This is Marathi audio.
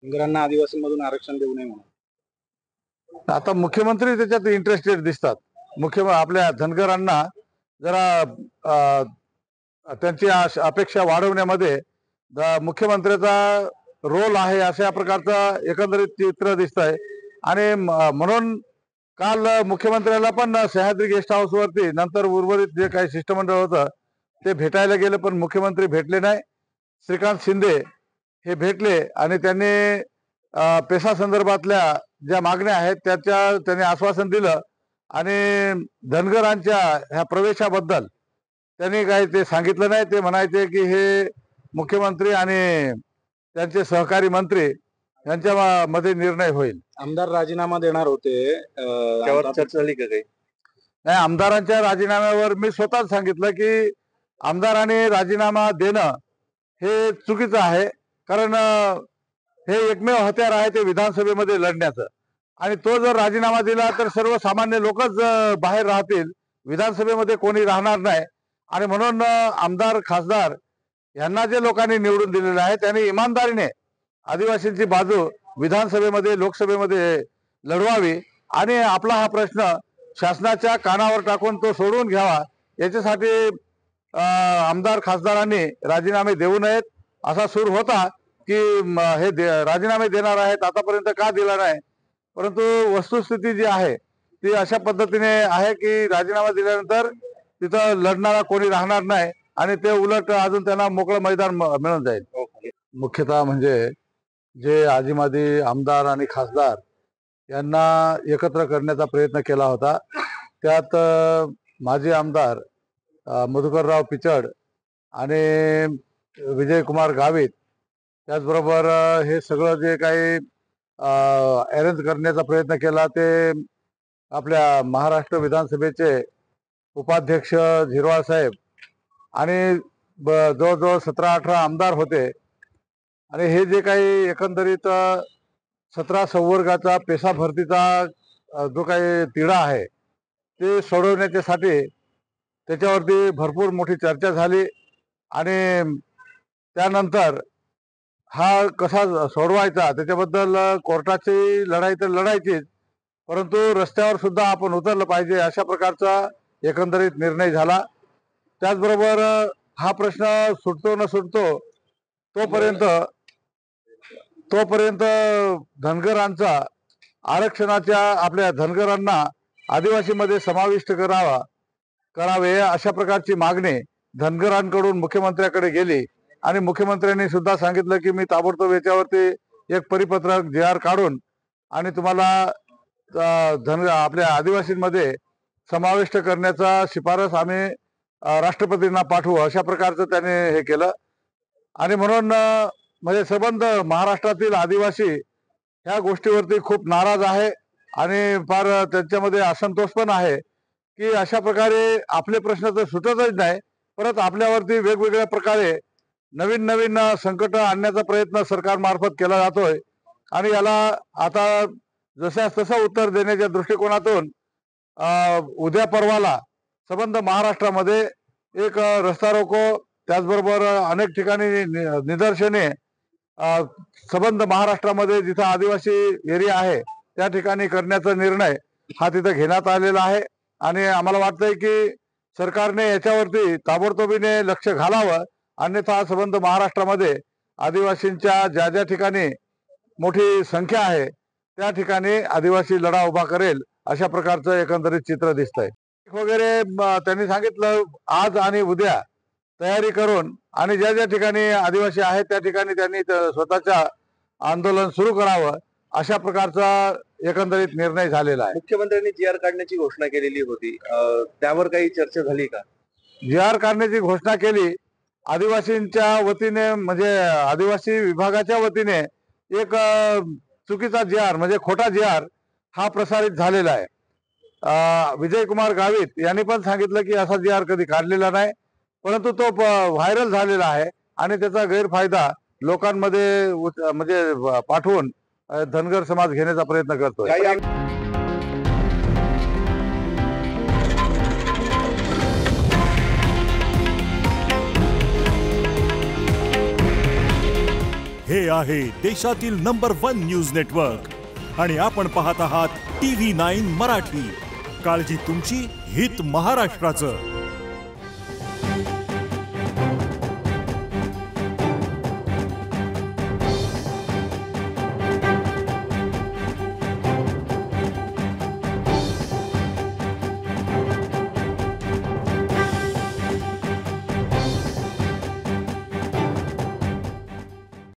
धनगरांना आदिवासींमधून आरक्षण देऊ नये म्हणून आता मुख्यमंत्री त्याच्यात इंटरेस्टेड दिसतात. आपल्या धनगरांना जरा त्यांची अपेक्षा वाढवण्यामध्ये मुख्यमंत्र्याचा रोल आहे अशा प्रकारचं एकंदरीत चित्र दिसतंय. आणि म्हणून काल मुख्यमंत्र्याला पण सह्याद्री गेस्ट हाऊस वरती नंतर उर्वरित जे काही शिष्टमंडळ होतं ते भेटायला गेले, पण मुख्यमंत्री भेटले नाही. श्रीकांत शिंदे हे भेटले आणि त्यांनी पेसा संदर्भातल्या ज्या मागण्या आहेत त्यांनी आश्वासन दिलं आणि धनगरांच्या ह्या प्रवेशाबद्दल त्यांनी काही ते सांगितलं नाही. ते म्हणायचे की हे मुख्यमंत्री आणि त्यांचे सहकारी मंत्री यांच्या मध्ये निर्णय होईल. आमदार राजीनामा देणार होते, त्यावर चर्चा झाली का काही? नाही, आमदारांच्या राजीनाम्यावर मी स्वतःच सांगितलं की आमदारांनी राजीनामा देणं हे चुकीचं आहे. कारण हे एकमेव हत्यार आहे ते विधानसभेमध्ये लढण्याचं, आणि तो जर राजीनामा दिला तर सर्वसामान्य लोकच बाहेर राहतील, विधानसभेमध्ये कोणी राहणार नाही. आणि म्हणून आमदार खासदार यांना जे लोकांनी निवडून दिलेलं आहे त्यांनी इमानदारीने आदिवासींची बाजू विधानसभेमध्ये लोकसभेमध्ये लढवावी आणि आपला हा प्रश्न शासनाच्या कानावर टाकून तो सोडवून घ्यावा. याच्यासाठी आमदार खासदारांनी राजीनामे देऊ नयेत असा सूर होता की हे राजीनामे देणार आहेत, आतापर्यंत का दिला नाही. परंतु वस्तुस्थिती जी आहे ती अशा पद्धतीने आहे की राजीनामा दिल्यानंतर तिथं लढणारा कोणी राहणार नाही आणि ते उलट अजून त्यांना मोकळं मैदान मिळून जाईल. मुख्यतः म्हणजे जे आजीमादी आमदार आणि खासदार यांना एकत्र करण्याचा प्रयत्न केला होता, त्यात माजी आमदार मधुकरराव पिचड आणि विजयकुमार गावित, त्याचबरोबर हे सगळं जे काही अरेंज करण्याचा प्रयत्न केला ते आपल्या महाराष्ट्र विधानसभेचे उपाध्यक्ष झिरवाळ साहेब आणि जवळजवळ 17-18 आमदार होते. आणि हे जे काही एकंदरीत 17 संवर्गाचा पेसा भरतीचा जो काही तिढा आहे ते सोडवण्याच्यासाठी त्याच्यावरती भरपूर मोठी चर्चा झाली. आणि त्यानंतर हा कसा सोडवायचा त्याच्याबद्दल कोर्टाची लढाई तर लढायचीच, परंतु रस्त्यावर सुद्धा आपण उतरलं पाहिजे अशा प्रकारचा एकंदरीत निर्णय झाला. त्याचबरोबर हा प्रश्न सुटतो न सुटतो तोपर्यंत धनगरांचा आरक्षणाच्या आपल्या धनगरांना आदिवासीमध्ये समाविष्ट करावे अशा प्रकारची मागणी धनगरांकडून मुख्यमंत्र्याकडे गेली. आणि मुख्यमंत्र्यांनी सुद्धा सांगितलं की मी ताबडतोब याच्यावरती एक परिपत्रक JR काढून आणि तुम्हाला आपल्या आदिवासींमध्ये समाविष्ट करण्याचा शिफारस आम्ही राष्ट्रपतींना पाठवू अशा प्रकारचं त्याने हे केलं. आणि म्हणून म्हणजे संबंध महाराष्ट्रातील आदिवासी ह्या गोष्टीवरती खूप नाराज आहे आणि फार त्यांच्यामध्ये असंतोष पण आहे की अशा प्रकारे आपले प्रश्न तर सुटतच नाही, परत आपल्यावरती वेगवेगळ्या प्रकारे नवीन नवीन संकट आणण्याचा प्रयत्न सरकारमार्फत केला जातोय. आणि याला आता जशास तसं उत्तर देण्याच्या दृष्टिकोनातून उद्या परवाला संबंध महाराष्ट्रामध्ये एक रस्ता रोको, त्याचबरोबर अनेक ठिकाणी निदर्शने संबंध महाराष्ट्रामध्ये जिथं आदिवासी एरिया आहे त्या ठिकाणी करण्याचा निर्णय हा तिथं घेण्यात आलेला आहे. आणि आम्हाला वाटतंय की सरकारने याच्यावरती ताबडतोबीने लक्ष घालावं, अन्यथा संबंध महाराष्ट्रामध्ये आदिवासींच्या ज्या ज्या ठिकाणी मोठी संख्या आहे त्या ठिकाणी आदिवासी लढा उभा करेल अशा प्रकारचं एकंदरीत चित्र दिसतंय. वगैरे त्यांनी सांगितलं आज आणि उद्या तयारी करून आणि ज्या ज्या ठिकाणी आदिवासी आहेत त्या ठिकाणी त्यांनी स्वतःच्या आंदोलन सुरू करावं अशा प्रकारचा एकंदरीत निर्णय झालेला आहे. मुख्यमंत्र्यांनी JR काढण्याची घोषणा केलेली होती, त्यावर काही चर्चा झाली का? JR काढण्याची घोषणा केली. आदिवासींच्या वतीने म्हणजे आदिवासी विभागाच्या वतीने एक चुकीचा JR म्हणजे खोटा JR हा प्रसारित झालेला आहे. विजयकुमार गावित यांनी पण सांगितलं की असा JR कधी काढलेला नाही, परंतु तो व्हायरल झालेला आहे आणि त्याचा गैरफायदा लोकांमध्ये म्हणजे पाठवून धनगर समाज घेण्याचा प्रयत्न करतोय. हे आहे देशातील नंबर 1 न्यूज नेटवर्क आणि आपण पाहत आहात TV9 मराठी. काळजी तुमची, हित महाराष्ट्राचं.